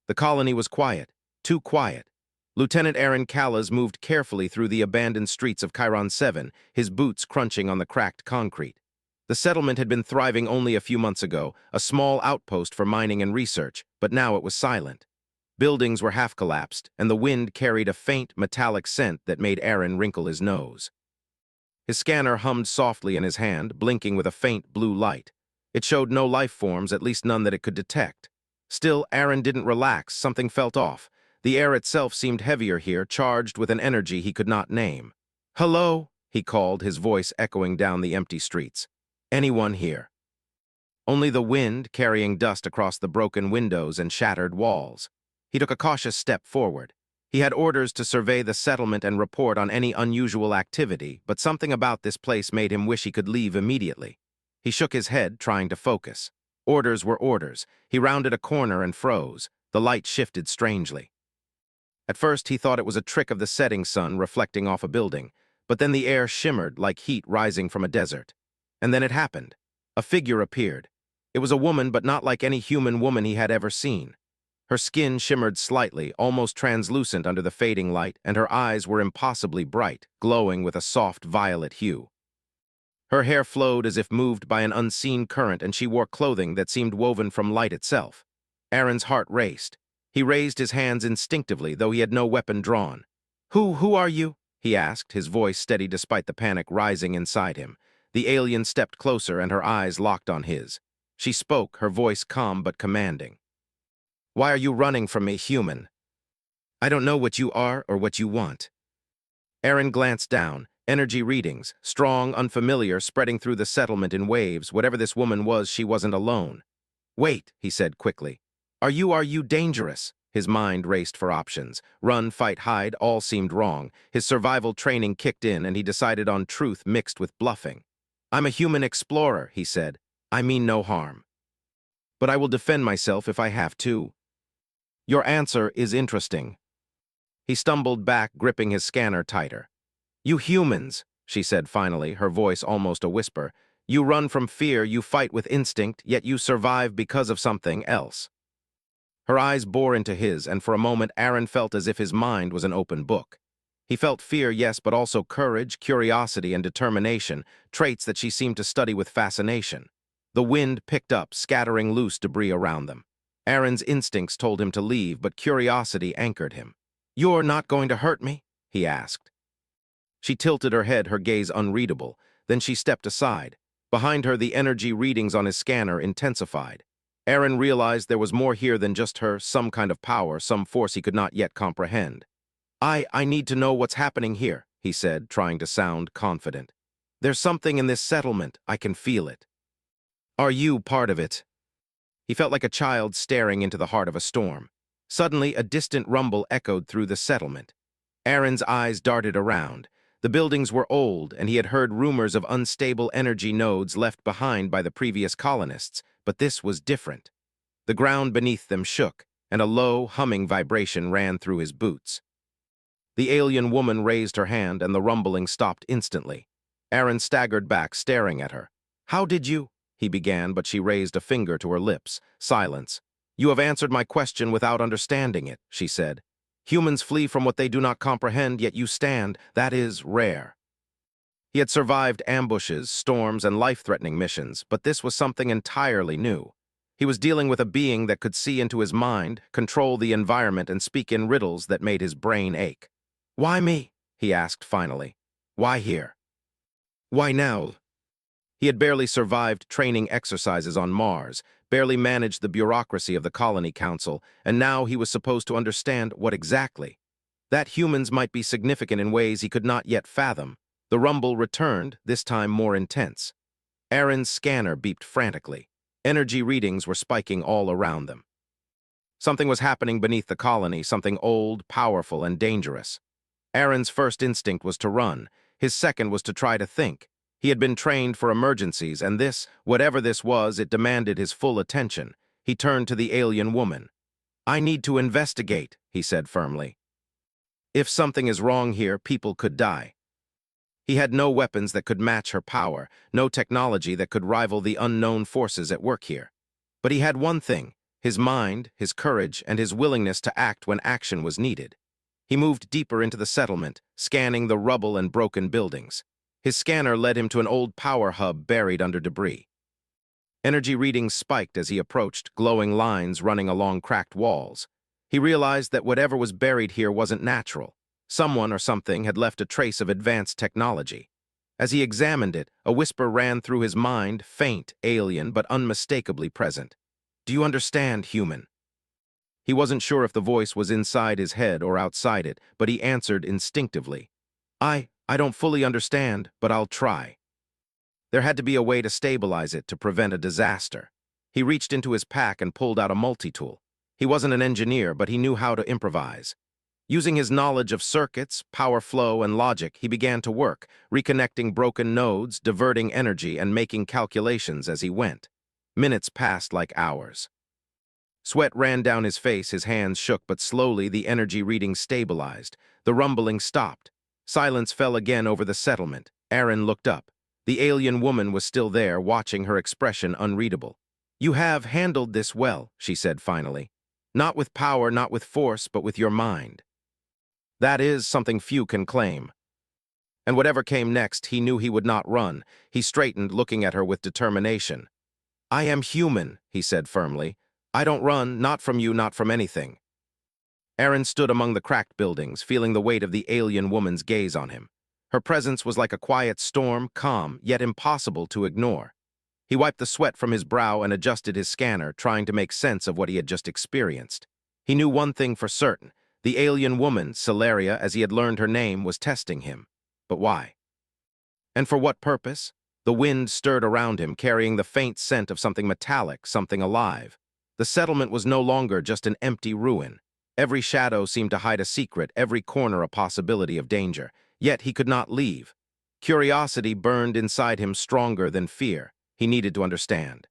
The colony was quiet, too quiet. Lieutenant Aaron Callas moved carefully through the abandoned streets of Chiron 7, his boots crunching on the cracked concrete. The settlement had been thriving only a few months ago, a small outpost for mining and research, but now it was silent. Buildings were half-collapsed, and the wind carried a faint, metallic scent that made Aaron wrinkle his nose. His scanner hummed softly in his hand, blinking with a faint blue light. It showed no life forms, at least none that it could detect. Still, Aaron didn't relax. Something felt off. The air itself seemed heavier here, charged with an energy he could not name. "Hello?" he called, his voice echoing down the empty streets. "Anyone here?" Only the wind, carrying dust across the broken windows and shattered walls. He took a cautious step forward. He had orders to survey the settlement and report on any unusual activity, but something about this place made him wish he could leave immediately. He shook his head, trying to focus. Orders were orders. He rounded a corner and froze. The light shifted strangely. At first, he thought it was a trick of the setting sun reflecting off a building, but then the air shimmered like heat rising from a desert. And then it happened. A figure appeared. It was a woman, but not like any human woman he had ever seen. Her skin shimmered slightly, almost translucent under the fading light, and her eyes were impossibly bright, glowing with a soft violet hue. Her hair flowed as if moved by an unseen current, and she wore clothing that seemed woven from light itself. Aaron's heart raced. He raised his hands instinctively, though he had no weapon drawn. Who are you?" he asked, his voice steady despite the panic rising inside him. The alien stepped closer, and her eyes locked on his. She spoke, her voice calm but commanding. "Why are you running from me, human?" "I don't know what you are or what you want." Aaron glanced down. Energy readings, strong, unfamiliar, spreading through the settlement in waves. Whatever this woman was, she wasn't alone. "Wait," he said quickly. Are you dangerous?" His mind raced for options. Run, fight, hide, all seemed wrong. His survival training kicked in, and he decided on truth mixed with bluffing. "I'm a human explorer," he said. "I mean no harm. But I will defend myself if I have to." "Your answer is interesting." He stumbled back, gripping his scanner tighter. "You humans," she said finally, her voice almost a whisper. "You run from fear, you fight with instinct, yet you survive because of something else." Her eyes bore into his, and for a moment Aaron felt as if his mind was an open book. He felt fear, yes, but also courage, curiosity, and determination, traits that she seemed to study with fascination. The wind picked up, scattering loose debris around them. Aaron's instincts told him to leave, but curiosity anchored him. "You're not going to hurt me?" he asked. She tilted her head, her gaze unreadable. Then she stepped aside. Behind her, the energy readings on his scanner intensified. Aaron realized there was more here than just her, some kind of power, some force he could not yet comprehend. I need to know what's happening here," he said, trying to sound confident. "There's something in this settlement. I can feel it." "Are you part of it?" He felt like a child staring into the heart of a storm. Suddenly, a distant rumble echoed through the settlement. Aaron's eyes darted around. The buildings were old, and he had heard rumors of unstable energy nodes left behind by the previous colonists, but this was different. The ground beneath them shook, and a low, humming vibration ran through his boots. The alien woman raised her hand, and the rumbling stopped instantly. Aaron staggered back, staring at her. "How did you—" he began, but she raised a finger to her lips. "Silence. You have answered my question without understanding it," she said. "Humans flee from what they do not comprehend, yet you stand. That is rare." He had survived ambushes, storms, and life-threatening missions, but this was something entirely new. He was dealing with a being that could see into his mind, control the environment, and speak in riddles that made his brain ache. "Why me?" he asked finally. "Why here? Why now?" He had barely survived training exercises on Mars, barely managed the bureaucracy of the Colony Council, and now he was supposed to understand what exactly. That humans might be significant in ways he could not yet fathom. The rumble returned, this time more intense. Aaron's scanner beeped frantically. Energy readings were spiking all around them. Something was happening beneath the colony, something old, powerful, and dangerous. Aaron's first instinct was to run. His second was to try to think. He had been trained for emergencies, and this, whatever this was, it demanded his full attention. He turned to the alien woman. "I need to investigate," he said firmly. "If something is wrong here, people could die." He had no weapons that could match her power, no technology that could rival the unknown forces at work here. But he had one thing. his mind, his courage, and his willingness to act when action was needed. He moved deeper into the settlement, scanning the rubble and broken buildings. His scanner led him to an old power hub buried under debris. Energy readings spiked as he approached, glowing lines running along cracked walls. He realized that whatever was buried here wasn't natural. Someone or something had left a trace of advanced technology. As he examined it, a whisper ran through his mind, faint, alien, but unmistakably present. "Do you understand, human?" He wasn't sure if the voice was inside his head or outside it, but he answered instinctively. I don't fully understand, but I'll try." There had to be a way to stabilize it to prevent a disaster. He reached into his pack and pulled out a multi-tool. He wasn't an engineer, but he knew how to improvise. Using his knowledge of circuits, power flow, and logic, he began to work, reconnecting broken nodes, diverting energy, and making calculations as he went. Minutes passed like hours. Sweat ran down his face, his hands shook, but slowly the energy reading stabilized. The rumbling stopped. Silence fell again over the settlement. Aaron looked up. The alien woman was still there, watching, her expression unreadable. "You have handled this well," she said finally. "Not with power, not with force, but with your mind. That is something few can claim." And whatever came next, he knew he would not run. He straightened, looking at her with determination. "I am human," he said firmly. "I don't run, not from you, not from anything." Aaron stood among the cracked buildings, feeling the weight of the alien woman's gaze on him. Her presence was like a quiet storm, calm, yet impossible to ignore. He wiped the sweat from his brow and adjusted his scanner, trying to make sense of what he had just experienced. He knew one thing for certain. The alien woman, Celeria, as he had learned her name, was testing him. But why? And for what purpose? The wind stirred around him, carrying the faint scent of something metallic, something alive. The settlement was no longer just an empty ruin. Every shadow seemed to hide a secret, every corner a possibility of danger. Yet he could not leave. Curiosity burned inside him stronger than fear. He needed to understand.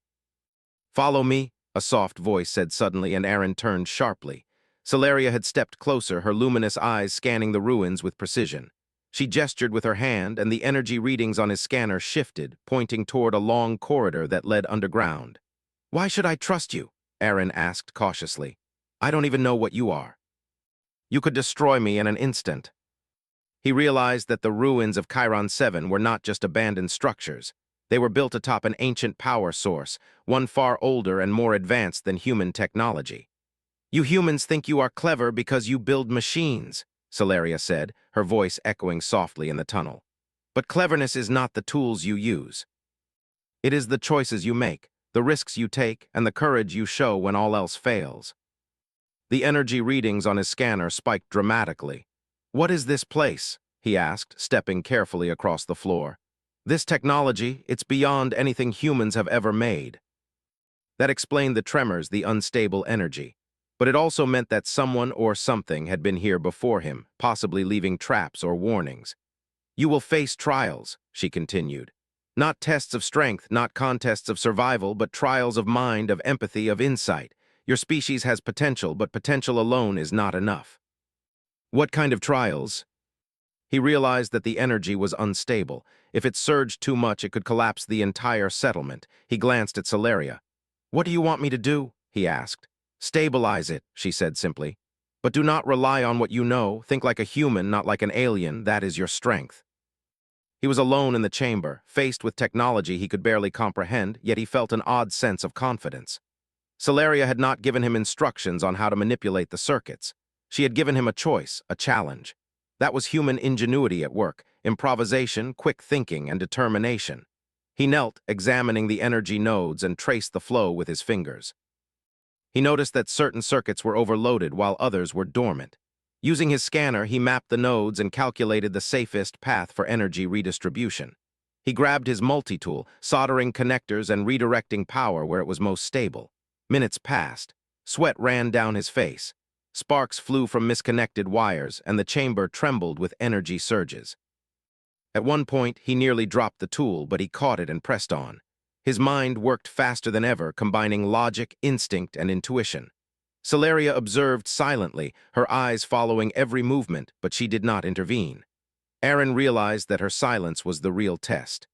"Follow me," a soft voice said suddenly, and Aaron turned sharply. Celeria had stepped closer, her luminous eyes scanning the ruins with precision. She gestured with her hand, and the energy readings on his scanner shifted, pointing toward a long corridor that led underground. "Why should I trust you?" Aaron asked cautiously. "I don't even know what you are." "You could destroy me in an instant." He realized that the ruins of Chiron 7 were not just abandoned structures. They were built atop an ancient power source, one far older and more advanced than human technology. "You humans think you are clever because you build machines," Celeria said, her voice echoing softly in the tunnel. "But cleverness is not the tools you use. It is the choices you make, the risks you take, and the courage you show when all else fails." The energy readings on his scanner spiked dramatically. "What is this place?" he asked, stepping carefully across the floor. "This technology, it's beyond anything humans have ever made." That explained the tremors, the unstable energy. But it also meant that someone or something had been here before him, possibly leaving traps or warnings. "You will face trials," she continued. "Not tests of strength, not contests of survival, but trials of mind, of empathy, of insight. Your species has potential, but potential alone is not enough." "What kind of trials?" He realized that the energy was unstable. If it surged too much, it could collapse the entire settlement. He glanced at Celeria. "What do you want me to do?" he asked. "Stabilize it," she said simply. "But do not rely on what you know. Think like a human, not like an alien. That is your strength." He was alone in the chamber, faced with technology he could barely comprehend, yet he felt an odd sense of confidence. Celeria had not given him instructions on how to manipulate the circuits. She had given him a choice, a challenge. That was human ingenuity at work, improvisation, quick thinking, and determination. He knelt, examining the energy nodes, and traced the flow with his fingers. He noticed that certain circuits were overloaded while others were dormant. Using his scanner, he mapped the nodes and calculated the safest path for energy redistribution. He grabbed his multi-tool, soldering connectors and redirecting power where it was most stable. Minutes passed. Sweat ran down his face. Sparks flew from misconnected wires, and the chamber trembled with energy surges. At one point, he nearly dropped the tool, but he caught it and pressed on. His mind worked faster than ever, combining logic, instinct, and intuition. Celeria observed silently, her eyes following every movement, but she did not intervene. Aaron realized that her silence was the real test.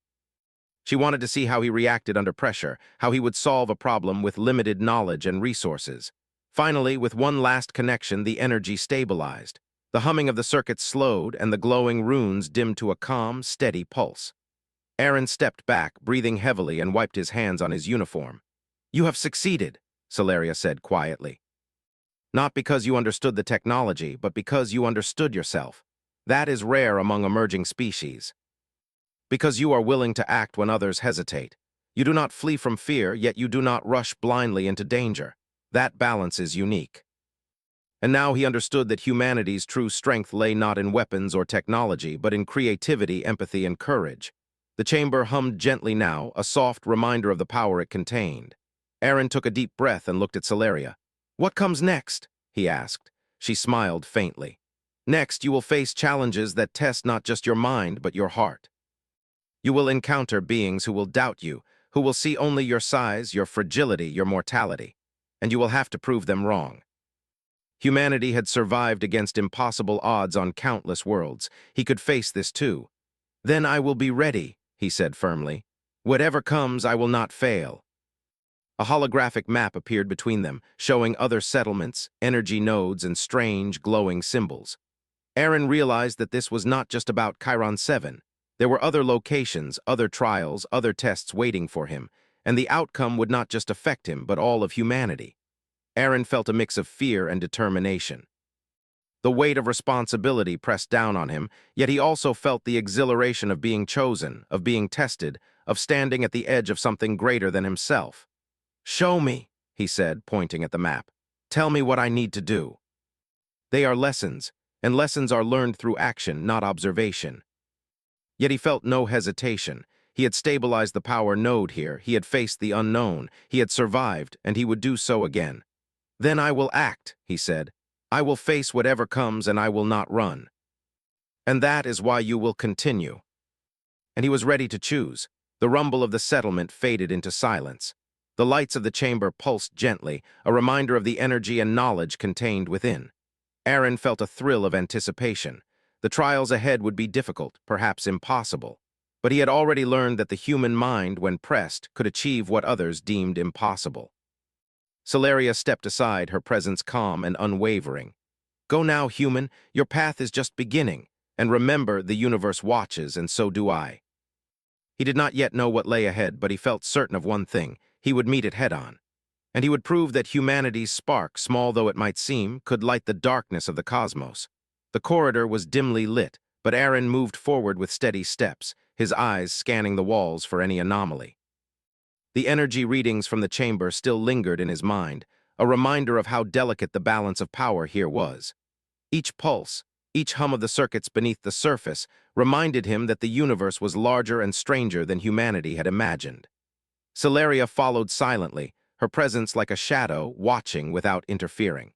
She wanted to see how he reacted under pressure, how he would solve a problem with limited knowledge and resources. Finally, with one last connection, the energy stabilized. The humming of the circuits slowed, and the glowing runes dimmed to a calm, steady pulse. Aaron stepped back, breathing heavily, and wiped his hands on his uniform. "You have succeeded," Solaria said quietly. "Not because you understood the technology, but because you understood yourself. That is rare among emerging species. Because you are willing to act when others hesitate. You do not flee from fear, yet you do not rush blindly into danger. That balance is unique." And now he understood that humanity's true strength lay not in weapons or technology, but in creativity, empathy, and courage. The chamber hummed gently now, a soft reminder of the power it contained. Aaron took a deep breath and looked at Solaria. "What comes next?" he asked. She smiled faintly. "Next, you will face challenges that test not just your mind, but your heart. You will encounter beings who will doubt you, who will see only your size, your fragility, your mortality, and you will have to prove them wrong." Humanity had survived against impossible odds on countless worlds. He could face this too. "Then I will be ready," he said firmly. "Whatever comes, I will not fail." A holographic map appeared between them, showing other settlements, energy nodes, and strange, glowing symbols. Aaron realized that this was not just about Chiron 7. There were other locations, other trials, other tests waiting for him, and the outcome would not just affect him, but all of humanity. Aaron felt a mix of fear and determination. The weight of responsibility pressed down on him, yet he also felt the exhilaration of being chosen, of being tested, of standing at the edge of something greater than himself. "Show me," he said, pointing at the map. "Tell me what I need to do." They are lessons, and lessons are learned through action, not observation. Yet he felt no hesitation. He had stabilized the power node here, he had faced the unknown, he had survived, and he would do so again. "Then I will act," he said. "I will face whatever comes, and I will not run. And that is why you will continue." And he was ready to choose. The rumble of the settlement faded into silence. The lights of the chamber pulsed gently, a reminder of the energy and knowledge contained within. Aaron felt a thrill of anticipation. The trials ahead would be difficult, perhaps impossible. But he had already learned that the human mind, when pressed, could achieve what others deemed impossible. Solaria stepped aside, her presence calm and unwavering. "Go now, human. Your path is just beginning. And remember, the universe watches, and so do I." He did not yet know what lay ahead, but he felt certain of one thing. He would meet it head-on. And he would prove that humanity's spark, small though it might seem, could light the darkness of the cosmos. The corridor was dimly lit, but Aaron moved forward with steady steps, his eyes scanning the walls for any anomaly. The energy readings from the chamber still lingered in his mind, a reminder of how delicate the balance of power here was. Each pulse, each hum of the circuits beneath the surface, reminded him that the universe was larger and stranger than humanity had imagined. Solaria followed silently, her presence like a shadow, watching without interfering.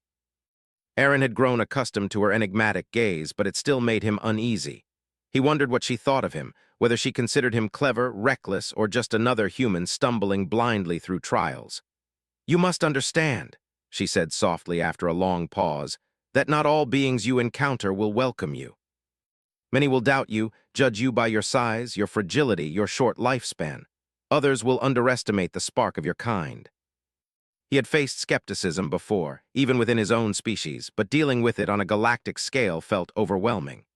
Aaron had grown accustomed to her enigmatic gaze, but it still made him uneasy. He wondered what she thought of him, whether she considered him clever, reckless, or just another human stumbling blindly through trials. "You must understand," she said softly after a long pause, "that not all beings you encounter will welcome you. Many will doubt you, judge you by your size, your fragility, your short lifespan. Others will underestimate the spark of your kind." He had faced skepticism before, even within his own species, but dealing with it on a galactic scale felt overwhelming.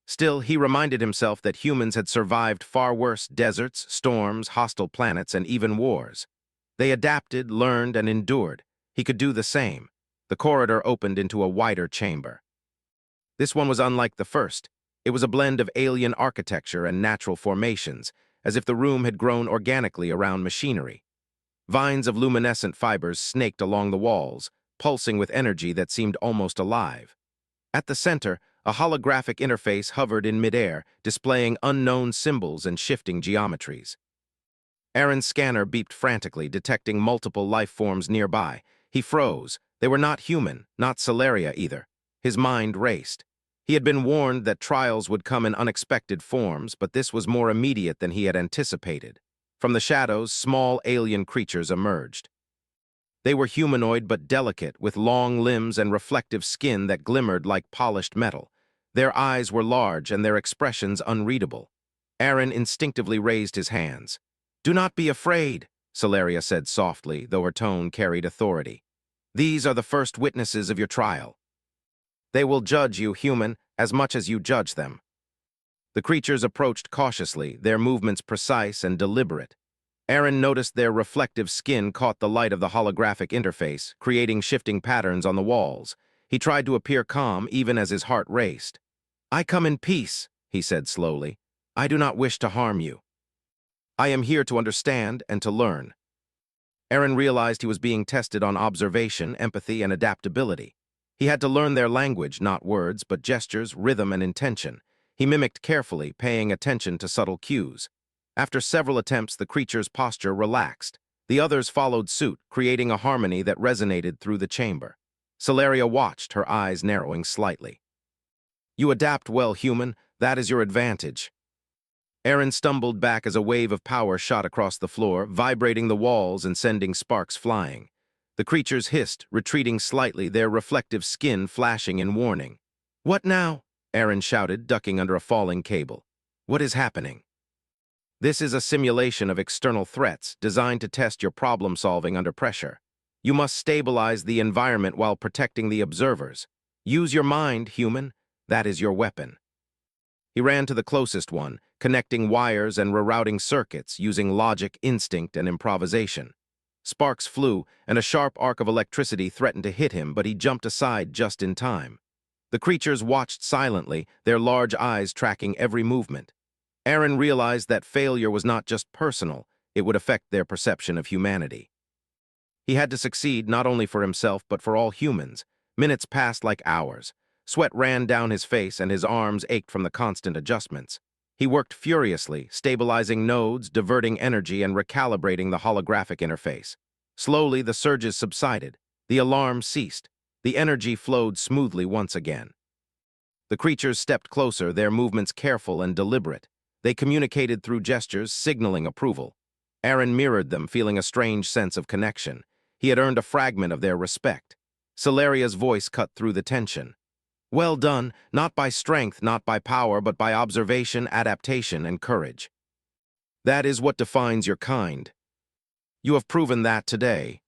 Still, he reminded himself that humans had survived far worse deserts, storms, hostile planets, and even wars. They adapted, learned, and endured. He could do the same. The corridor opened into a wider chamber. This one was unlike the first. It was a blend of alien architecture and natural formations, as if the room had grown organically around machinery. Vines of luminescent fibers snaked along the walls, pulsing with energy that seemed almost alive. At the center, a holographic interface hovered in midair, displaying unknown symbols and shifting geometries. Aaron's scanner beeped frantically, detecting multiple life forms nearby. He froze. They were not human, not Solaria either. His mind raced. He had been warned that trials would come in unexpected forms, but this was more immediate than he had anticipated. From the shadows, small alien creatures emerged. They were humanoid but delicate, with long limbs and reflective skin that glimmered like polished metal. Their eyes were large and their expressions unreadable. Aaron instinctively raised his hands. "Do not be afraid," Celeria said softly, though her tone carried authority. "These are the first witnesses of your trial. They will judge you, human, as much as you judge them." The creatures approached cautiously, their movements precise and deliberate. Aaron noticed their reflective skin caught the light of the holographic interface, creating shifting patterns on the walls. He tried to appear calm even as his heart raced. "I come in peace," he said slowly. "I do not wish to harm you. I am here to understand and to learn." Aaron realized he was being tested on observation, empathy, and adaptability. He had to learn their language, not words, but gestures, rhythm, and intention. He mimicked carefully, paying attention to subtle cues. After several attempts, the creature's posture relaxed. The others followed suit, creating a harmony that resonated through the chamber. Celeria watched, her eyes narrowing slightly. "You adapt well, human. That is your advantage." Aaron stumbled back as a wave of power shot across the floor, vibrating the walls and sending sparks flying. The creatures hissed, retreating slightly, their reflective skin flashing in warning. "What now?" Aaron shouted, ducking under a falling cable. "What is happening?" "This is a simulation of external threats designed to test your problem-solving under pressure. You must stabilize the environment while protecting the observers. Use your mind, human. That is your weapon." He ran to the closest one, connecting wires and rerouting circuits using logic, instinct, and improvisation. Sparks flew, and a sharp arc of electricity threatened to hit him, but he jumped aside just in time. The creatures watched silently, their large eyes tracking every movement. Aaron realized that failure was not just personal, it would affect their perception of humanity. He had to succeed not only for himself but for all humans. Minutes passed like hours. Sweat ran down his face and his arms ached from the constant adjustments. He worked furiously, stabilizing nodes, diverting energy, and recalibrating the holographic interface. Slowly, the surges subsided. The alarm ceased. The energy flowed smoothly once again. The creatures stepped closer, their movements careful and deliberate. They communicated through gestures, signaling approval. Aaron mirrored them, feeling a strange sense of connection. He had earned a fragment of their respect. Celeria's voice cut through the tension. "Well done, not by strength, not by power, but by observation, adaptation, and courage. That is what defines your kind. You have proven that today.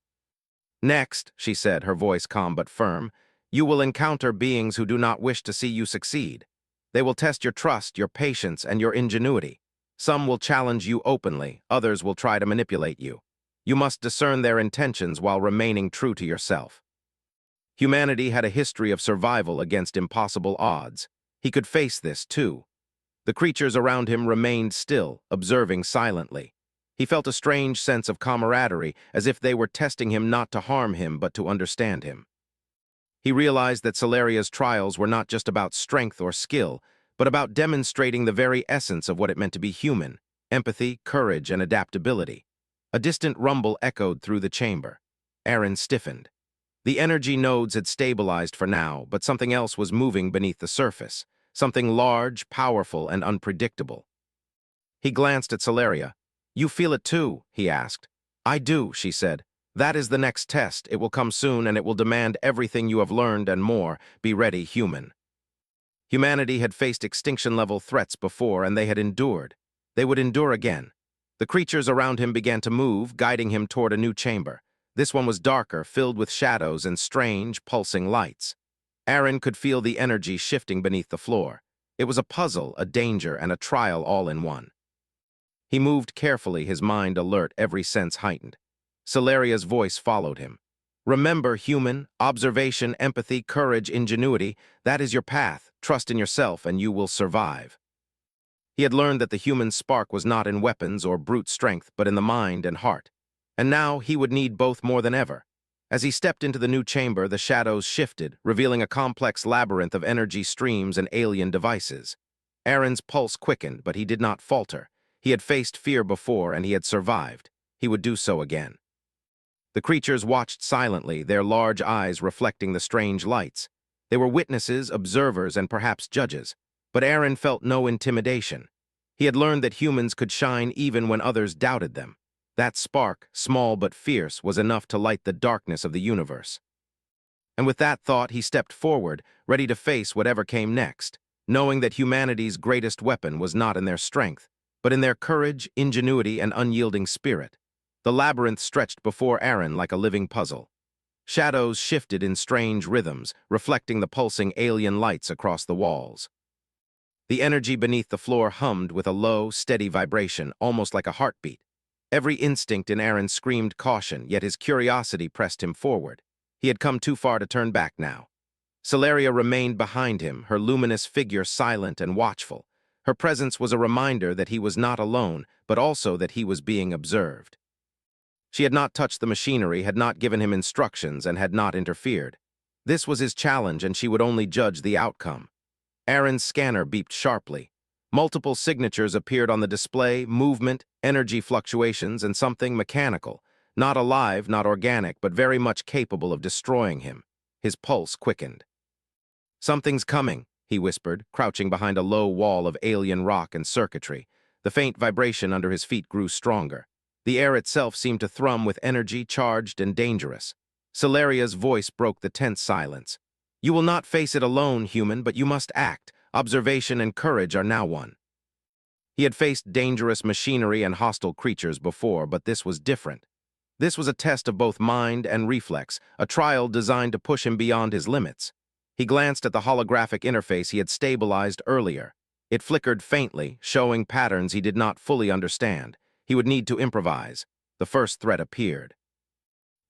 Next," she said, her voice calm but firm, "you will encounter beings who do not wish to see you succeed. They will test your trust, your patience, and your ingenuity. Some will challenge you openly, others will try to manipulate you. You must discern their intentions while remaining true to yourself." Humanity had a history of survival against impossible odds. He could face this, too. The creatures around him remained still, observing silently. He felt a strange sense of camaraderie, as if they were testing him not to harm him but to understand him. He realized that Celeria's trials were not just about strength or skill, but about demonstrating the very essence of what it meant to be human: empathy, courage, and adaptability. A distant rumble echoed through the chamber. Aaron stiffened. The energy nodes had stabilized for now, but something else was moving beneath the surface, something large, powerful, and unpredictable. He glanced at Celeria. "You feel it too?" he asked. "I do," she said. "That is the next test. It will come soon, and it will demand everything you have learned and more. Be ready, human." Humanity had faced extinction-level threats before, and they had endured. They would endure again. The creatures around him began to move, guiding him toward a new chamber. This one was darker, filled with shadows and strange, pulsing lights. Aaron could feel the energy shifting beneath the floor. It was a puzzle, a danger, and a trial all in one. He moved carefully, his mind alert, every sense heightened. Celeria's voice followed him. "Remember, human, observation, empathy, courage, ingenuity, that is your path. Trust in yourself, and you will survive." He had learned that the human spark was not in weapons or brute strength, but in the mind and heart. And now he would need both more than ever. As he stepped into the new chamber, the shadows shifted, revealing a complex labyrinth of energy streams and alien devices. Aaron's pulse quickened, but he did not falter. He had faced fear before, and he had survived. He would do so again. The creatures watched silently, their large eyes reflecting the strange lights. They were witnesses, observers, and perhaps judges. But Aaron felt no intimidation. He had learned that humans could shine even when others doubted them. That spark, small but fierce, was enough to light the darkness of the universe. And with that thought, he stepped forward, ready to face whatever came next, knowing that humanity's greatest weapon was not in their strength, but in their courage, ingenuity, and unyielding spirit. The labyrinth stretched before Aaron like a living puzzle. Shadows shifted in strange rhythms, reflecting the pulsing alien lights across the walls. The energy beneath the floor hummed with a low, steady vibration, almost like a heartbeat. Every instinct in Aaron screamed caution, yet his curiosity pressed him forward. He had come too far to turn back now. Celeria remained behind him, her luminous figure silent and watchful. Her presence was a reminder that he was not alone, but also that he was being observed. She had not touched the machinery, had not given him instructions, and had not interfered. This was his challenge, and she would only judge the outcome. Aaron's scanner beeped sharply. Multiple signatures appeared on the display: movement, energy fluctuations, and something mechanical. Not alive, not organic, but very much capable of destroying him. His pulse quickened. "Something's coming," he whispered, crouching behind a low wall of alien rock and circuitry. The faint vibration under his feet grew stronger. The air itself seemed to thrum with energy, charged and dangerous. Celeria's voice broke the tense silence. "You will not face it alone, human, but you must act. Observation and courage are now one." He had faced dangerous machinery and hostile creatures before, but this was different. This was a test of both mind and reflex, a trial designed to push him beyond his limits. He glanced at the holographic interface he had stabilized earlier. It flickered faintly, showing patterns he did not fully understand. He would need to improvise. The first threat appeared.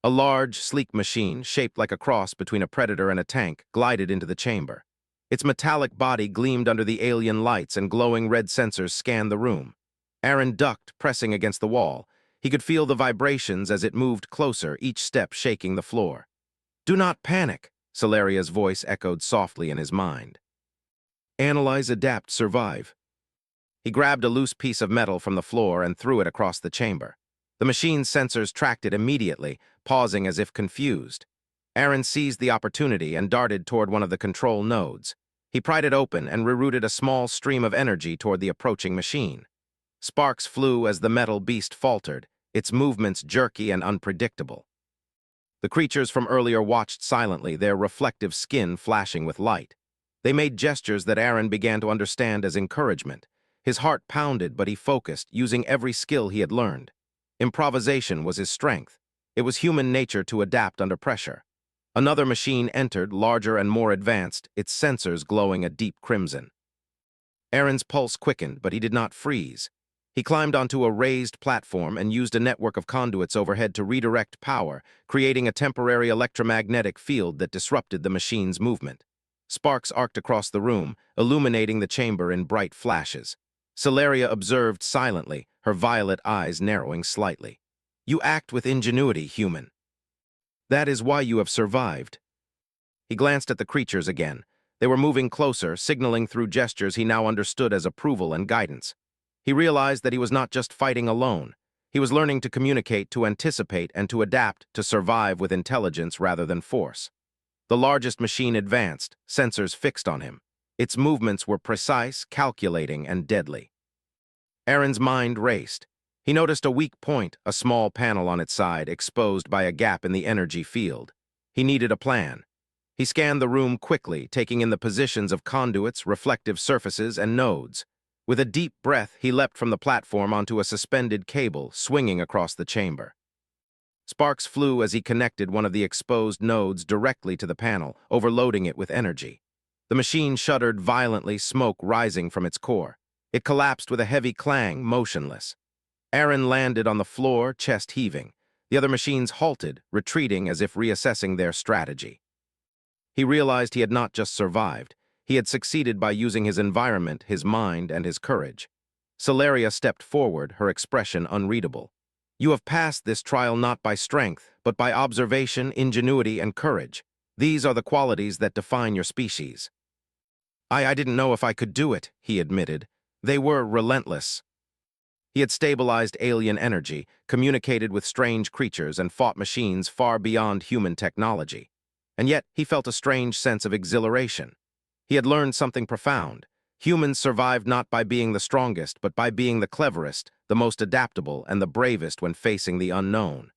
A large, sleek machine, shaped like a cross between a predator and a tank, glided into the chamber. Its metallic body gleamed under the alien lights, and glowing red sensors scanned the room. Aaron ducked, pressing against the wall. He could feel the vibrations as it moved closer, each step shaking the floor. "Do not panic," Celeria's voice echoed softly in his mind. "Analyze, adapt, survive." He grabbed a loose piece of metal from the floor and threw it across the chamber. The machine's sensors tracked it immediately, pausing as if confused. Aaron seized the opportunity and darted toward one of the control nodes. He pried it open and rerouted a small stream of energy toward the approaching machine. Sparks flew as the metal beast faltered, its movements jerky and unpredictable. The creatures from earlier watched silently, their reflective skin flashing with light. They made gestures that Aaron began to understand as encouragement. His heart pounded, but he focused, using every skill he had learned. Improvisation was his strength. It was human nature to adapt under pressure. Another machine entered, larger and more advanced, its sensors glowing a deep crimson. Aaron's pulse quickened, but he did not freeze. He climbed onto a raised platform and used a network of conduits overhead to redirect power, creating a temporary electromagnetic field that disrupted the machine's movement. Sparks arced across the room, illuminating the chamber in bright flashes. Celeria observed silently, her violet eyes narrowing slightly. "You act with ingenuity, human. That is why you have survived." He glanced at the creatures again. They were moving closer, signaling through gestures he now understood as approval and guidance. He realized that he was not just fighting alone. He was learning to communicate, to anticipate, and to adapt, to survive with intelligence rather than force. The largest machine advanced, sensors fixed on him. Its movements were precise, calculating, and deadly. Aaron's mind raced. He noticed a weak point, a small panel on its side, exposed by a gap in the energy field. He needed a plan. He scanned the room quickly, taking in the positions of conduits, reflective surfaces, and nodes. With a deep breath, he leapt from the platform onto a suspended cable, swinging across the chamber. Sparks flew as he connected one of the exposed nodes directly to the panel, overloading it with energy. The machine shuddered violently, smoke rising from its core. It collapsed with a heavy clang, motionless. Aaron landed on the floor, chest heaving. The other machines halted, retreating as if reassessing their strategy. He realized he had not just survived. He had succeeded by using his environment, his mind, and his courage. Celeria stepped forward, her expression unreadable. "You have passed this trial not by strength, but by observation, ingenuity, and courage. These are the qualities that define your species." I didn't know if I could do it," he admitted. "They were relentless." He had stabilized alien energy, communicated with strange creatures, and fought machines far beyond human technology. And yet, he felt a strange sense of exhilaration. He had learned something profound. Humans survived not by being the strongest, but by being the cleverest, the most adaptable, and the bravest when facing the unknown.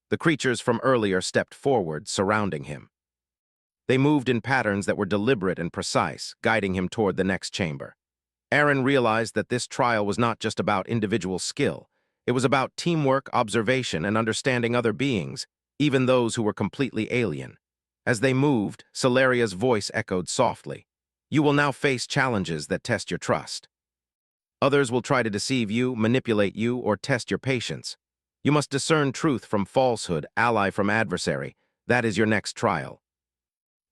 The creatures from earlier stepped forward, surrounding him. They moved in patterns that were deliberate and precise, guiding him toward the next chamber. Aaron realized that this trial was not just about individual skill. It was about teamwork, observation, and understanding other beings, even those who were completely alien. As they moved, Solaria's voice echoed softly. You will now face challenges that test your trust. Others will try to deceive you, manipulate you, or test your patience. You must discern truth from falsehood, ally from adversary. That is your next trial.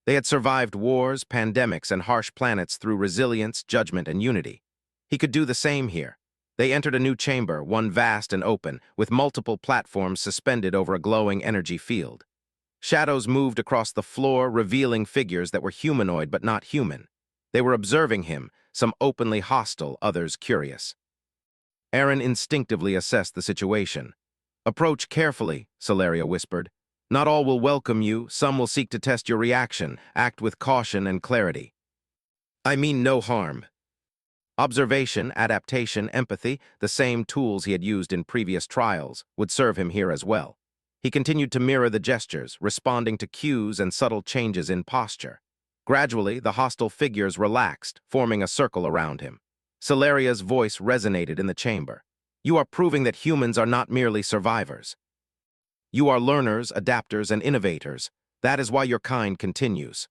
They had survived wars, pandemics, and harsh planets through resilience, judgment, and unity. He could do the same here. They entered a new chamber, one vast and open, with multiple platforms suspended over a glowing energy field. Shadows moved across the floor, revealing figures that were humanoid but not human. They were observing him, some openly hostile, others curious. Aaron instinctively assessed the situation. Approach carefully, Solaria whispered. Not all will welcome you, some will seek to test your reaction. Act with caution and clarity. I mean no harm. Observation, adaptation, empathy, the same tools he had used in previous trials, would serve him here as well. He continued to mirror the gestures, responding to cues and subtle changes in posture. Gradually, the hostile figures relaxed, forming a circle around him. Solaria's voice resonated in the chamber. You are proving that humans are not merely survivors. You are learners, adapters, and innovators. That is why your kind continues.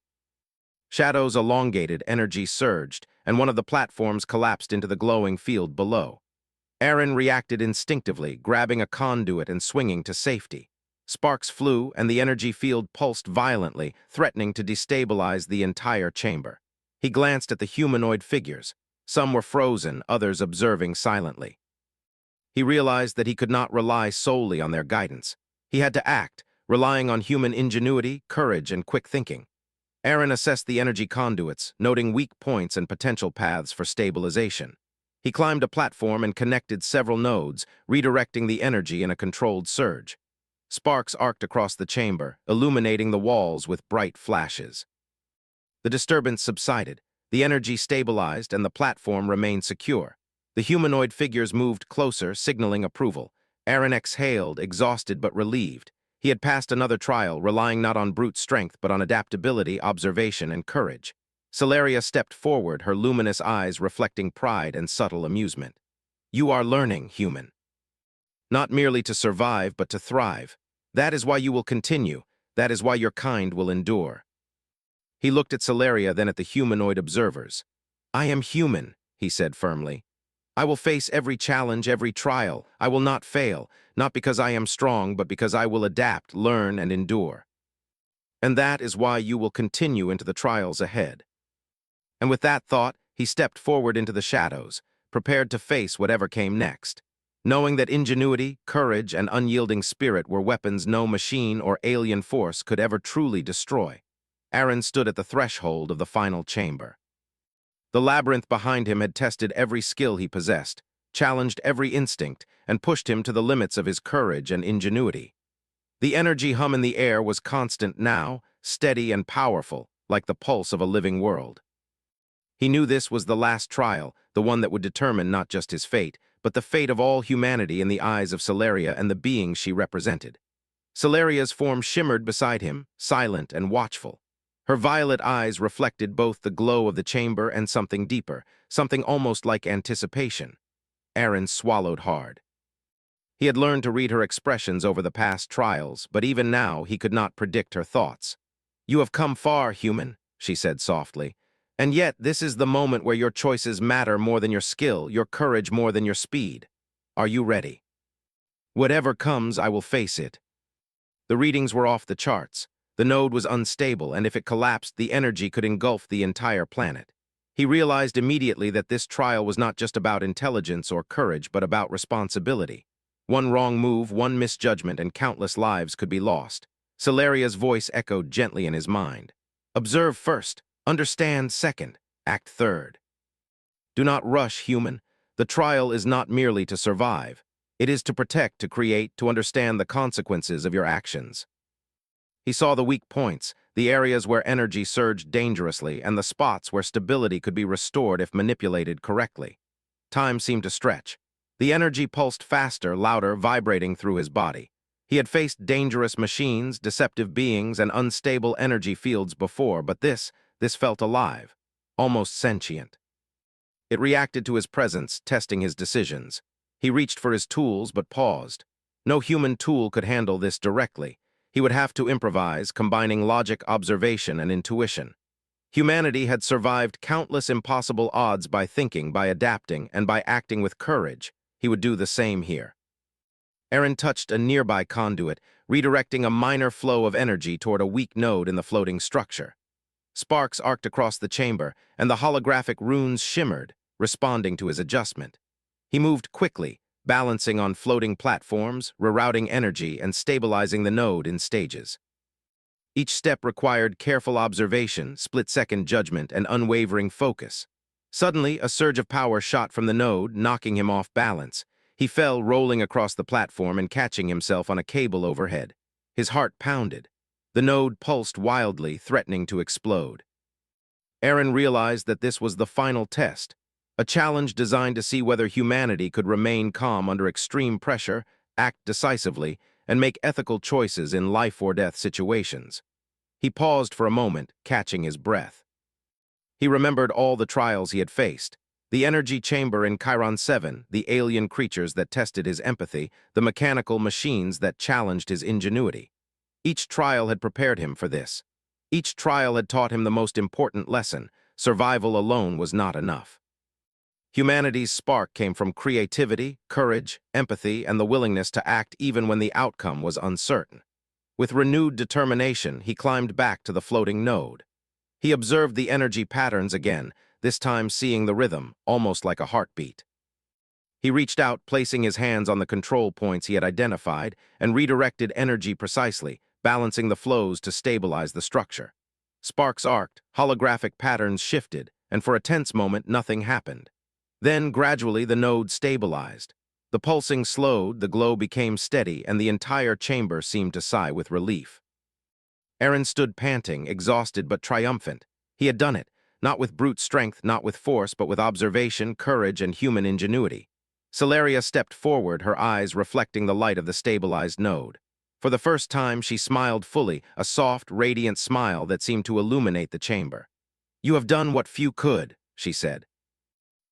Shadows elongated, energy surged, and one of the platforms collapsed into the glowing field below. Aaron reacted instinctively, grabbing a conduit and swinging to safety. Sparks flew, and the energy field pulsed violently, threatening to destabilize the entire chamber. He glanced at the humanoid figures. Some were frozen, others observing silently. He realized that he could not rely solely on their guidance. He had to act, relying on human ingenuity, courage, and quick thinking. Aaron assessed the energy conduits, noting weak points and potential paths for stabilization. He climbed a platform and connected several nodes, redirecting the energy in a controlled surge. Sparks arced across the chamber, illuminating the walls with bright flashes. The disturbance subsided, the energy stabilized, and the platform remained secure. The humanoid figures moved closer, signaling approval. Aaron exhaled, exhausted but relieved. He had passed another trial, relying not on brute strength but on adaptability, observation, and courage. Solaria stepped forward, her luminous eyes reflecting pride and subtle amusement. You are learning, human. Not merely to survive, but to thrive. That is why you will continue. That is why your kind will endure. He looked at Solaria, then at the humanoid observers. I am human, he said firmly. I will face every challenge, every trial. I will not fail, not because I am strong, but because I will adapt, learn, and endure. And that is why you will continue into the trials ahead. And with that thought, he stepped forward into the shadows, prepared to face whatever came next. Knowing that ingenuity, courage, and unyielding spirit were weapons no machine or alien force could ever truly destroy, Aaron stood at the threshold of the final chamber. The labyrinth behind him had tested every skill he possessed, challenged every instinct, and pushed him to the limits of his courage and ingenuity. The energy hum in the air was constant now, steady and powerful, like the pulse of a living world. He knew this was the last trial, the one that would determine not just his fate, but the fate of all humanity in the eyes of Solaria and the beings she represented. Solaria's form shimmered beside him, silent and watchful. Her violet eyes reflected both the glow of the chamber and something deeper, something almost like anticipation. Aaron swallowed hard. He had learned to read her expressions over the past trials, but even now he could not predict her thoughts. You have come far, human, she said softly. And yet this is the moment where your choices matter more than your skill, your courage more than your speed. Are you ready? Whatever comes, I will face it. The readings were off the charts. The node was unstable, and if it collapsed, the energy could engulf the entire planet. He realized immediately that this trial was not just about intelligence or courage, but about responsibility. One wrong move, one misjudgment, and countless lives could be lost. Solaria's voice echoed gently in his mind. Observe first, understand second, act third. Do not rush, human. The trial is not merely to survive. It is to protect, to create, to understand the consequences of your actions. He saw the weak points, the areas where energy surged dangerously, and the spots where stability could be restored if manipulated correctly. Time seemed to stretch. The energy pulsed faster, louder, vibrating through his body. He had faced dangerous machines, deceptive beings, and unstable energy fields before, but this felt alive, almost sentient. It reacted to his presence, testing his decisions. He reached for his tools but paused. No human tool could handle this directly. He would have to improvise, combining logic, observation, and intuition. Humanity had survived countless impossible odds by thinking, by adapting, and by acting with courage. He would do the same here. Aaron touched a nearby conduit, redirecting a minor flow of energy toward a weak node in the floating structure. Sparks arced across the chamber, and the holographic runes shimmered, responding to his adjustment. He moved quickly, balancing on floating platforms, rerouting energy, and stabilizing the node in stages. Each step required careful observation, split-second judgment, and unwavering focus. Suddenly, a surge of power shot from the node, knocking him off balance. He fell, rolling across the platform and catching himself on a cable overhead. His heart pounded. The node pulsed wildly, threatening to explode. Aaron realized that this was the final test, a challenge designed to see whether humanity could remain calm under extreme pressure, act decisively, and make ethical choices in life-or-death situations. He paused for a moment, catching his breath. He remembered all the trials he had faced: the energy chamber in Chiron 7, the alien creatures that tested his empathy, the mechanical machines that challenged his ingenuity. Each trial had prepared him for this. Each trial had taught him the most important lesson: survival alone was not enough. Humanity's spark came from creativity, courage, empathy, and the willingness to act even when the outcome was uncertain. With renewed determination, he climbed back to the floating node. He observed the energy patterns again, this time seeing the rhythm, almost like a heartbeat. He reached out, placing his hands on the control points he had identified, and redirected energy precisely, balancing the flows to stabilize the structure. Sparks arced, holographic patterns shifted, and for a tense moment, nothing happened. Then, gradually, the node stabilized. The pulsing slowed, the glow became steady, and the entire chamber seemed to sigh with relief. Aaron stood panting, exhausted but triumphant. He had done it, not with brute strength, not with force, but with observation, courage, and human ingenuity. Celeria stepped forward, her eyes reflecting the light of the stabilized node. For the first time, she smiled fully, a soft, radiant smile that seemed to illuminate the chamber. "You have done what few could," she said.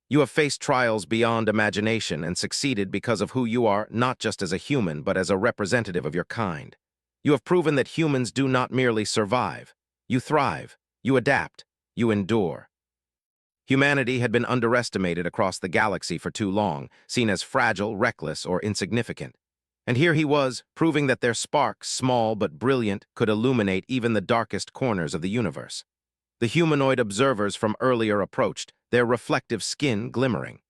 "You have faced trials beyond imagination and succeeded because of who you are, not just as a human, but as a representative of your kind. You have proven that humans do not merely survive. You thrive, you adapt, you endure." Humanity had been underestimated across the galaxy for too long, seen as fragile, reckless, or insignificant. And here he was, proving that their spark, small but brilliant, could illuminate even the darkest corners of the universe. The humanoid observers from earlier approached, their reflective skin glimmering.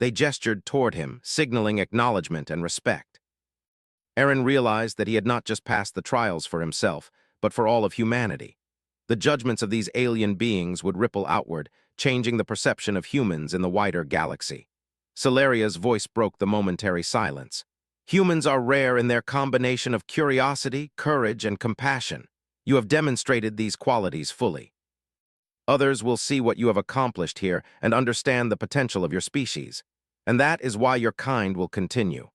They gestured toward him, signaling acknowledgement and respect. Aaron realized that he had not just passed the trials for himself, but for all of humanity. The judgments of these alien beings would ripple outward, changing the perception of humans in the wider galaxy. Celeria's voice broke the momentary silence. "Humans are rare in their combination of curiosity, courage, and compassion. You have demonstrated these qualities fully. Others will see what you have accomplished here and understand the potential of your species. And that is why your kind will continue.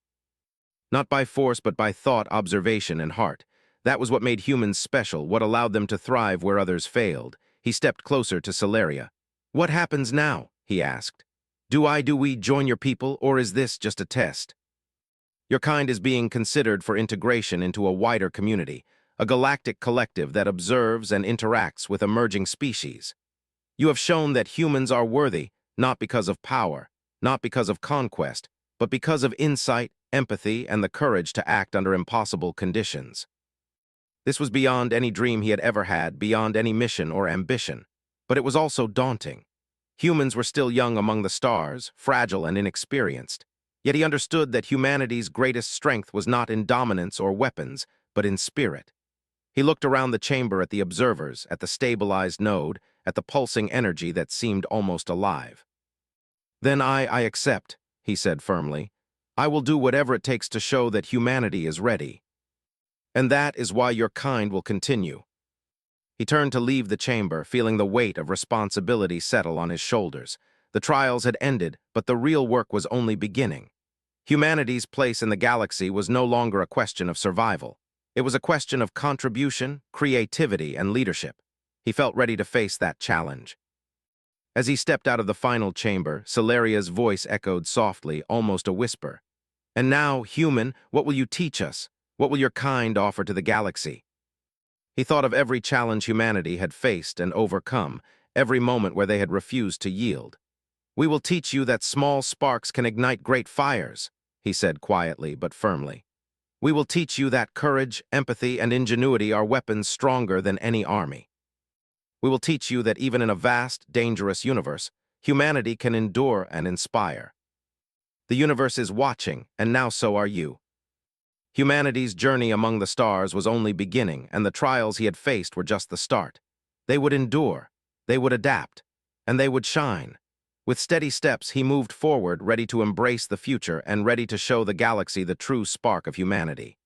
Not by force, but by thought, observation, and heart. That was what made humans special, what allowed them to thrive where others failed." He stepped closer to Celeria. "What happens now?" he asked. Do we join your people, or is this just a test?" "Your kind is being considered for integration into a wider community, a galactic collective that observes and interacts with emerging species. You have shown that humans are worthy, not because of power, not because of conquest, but because of insight, empathy, and the courage to act under impossible conditions." This was beyond any dream he had ever had, beyond any mission or ambition. But it was also daunting. Humans were still young among the stars, fragile and inexperienced. Yet he understood that humanity's greatest strength was not in dominance or weapons, but in spirit. He looked around the chamber at the observers, at the stabilized node, at the pulsing energy that seemed almost alive. "Then I accept," he said firmly. "I will do whatever it takes to show that humanity is ready. And that is why your kind will continue." He turned to leave the chamber, feeling the weight of responsibility settle on his shoulders. The trials had ended, but the real work was only beginning. Humanity's place in the galaxy was no longer a question of survival. It was a question of contribution, creativity, and leadership. He felt ready to face that challenge. As he stepped out of the final chamber, Celeria's voice echoed softly, almost a whisper. "And now, human, what will you teach us? What will your kind offer to the galaxy?" He thought of every challenge humanity had faced and overcome, every moment where they had refused to yield. "We will teach you that small sparks can ignite great fires," he said quietly but firmly. "We will teach you that courage, empathy, and ingenuity are weapons stronger than any army. We will teach you that even in a vast, dangerous universe, humanity can endure and inspire. The universe is watching, and now so are you." Humanity's journey among the stars was only beginning, and the trials he had faced were just the start. They would endure, they would adapt, and they would shine. With steady steps, he moved forward, ready to embrace the future and ready to show the galaxy the true spark of humanity.